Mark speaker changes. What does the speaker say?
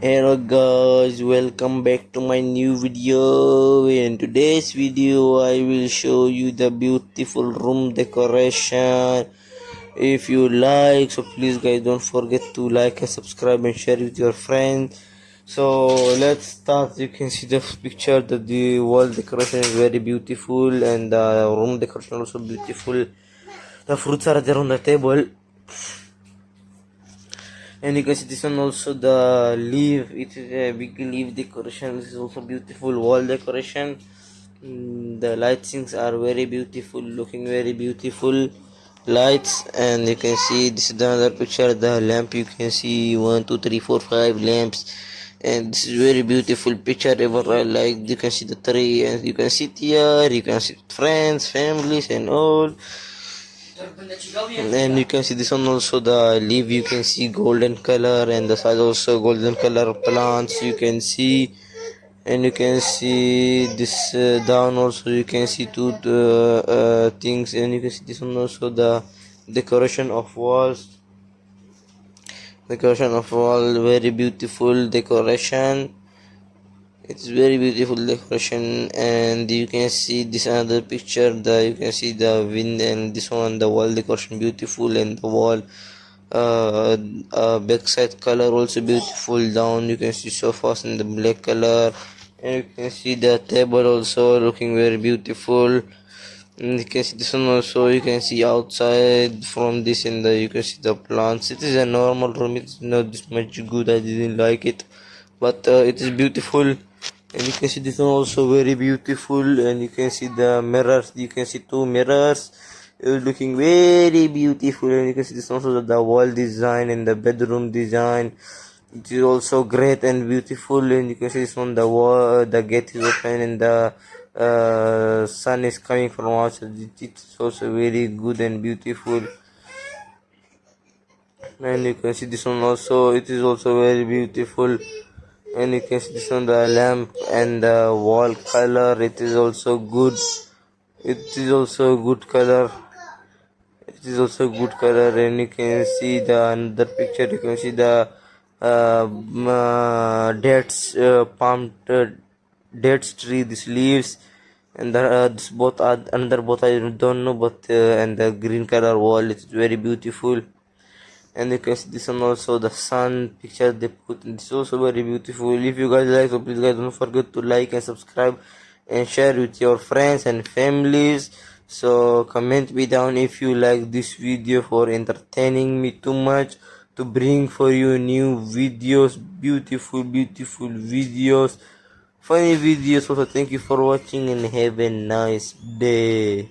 Speaker 1: Hello guys, welcome back to my new video. In today's video I will show you the beautiful room decoration. If you like, so please guys don't forget to like and subscribe and share with your friends. So let's start. You can see the picture that the wall decoration is very beautiful and the room decoration also beautiful. The fruits are there on the table, and you can see this one also, the leaf. It is a big leaf decoration. This is also beautiful wall decoration. The lightings are very beautiful, looking very beautiful lights. And you can see this is another picture, the lamp. You can see 1 2 3 4 5 lamps, and this is very beautiful picture ever I like. You can see the tree, and you can sit here, you can sit friends, families and all. And you can see this one also, the leaf. You can see golden color, and the side also golden color plants you can see. And you can see this down also, you can see two things. And you can see this one also, the decoration of walls. Decoration of wall, very beautiful decoration. It's very beautiful decoration. And you can see this another picture, you can see the wind. And this one, the wall decoration beautiful, and the wall backside color also beautiful. Down you can see sofas in the black color, and you can see the table also looking very beautiful. And you can see this one also, you can see outside from this, and you can see the plants. It is a normal room, it's not this much good, I didn't like it, but it is beautiful. And you can see this one also very beautiful. And you can see the mirrors, you can see two mirrors looking very beautiful. And you can see this also, the wall design and the bedroom design, it is also great and beautiful. And you can see this one, the wall, the gate is open, and the sun is coming from outside. It's also very good and beautiful. And you can see this one also, it is also very beautiful. And you can see this one, the lamp and the wall color, it is also good. It is also good color. It is also good color. And you can see the another picture, you can see the dates, palm dates tree, these leaves. And this both are another both, I don't know, but and the green color wall, it's very beautiful. And you can see this one also, the sun picture they put. It's also very beautiful. If you guys like, so please guys don't forget to like and subscribe and share with your friends and families. So comment me down if you like this video for entertaining me too much to bring for you new videos, beautiful videos, funny videos. Also thank you for watching and have a nice day.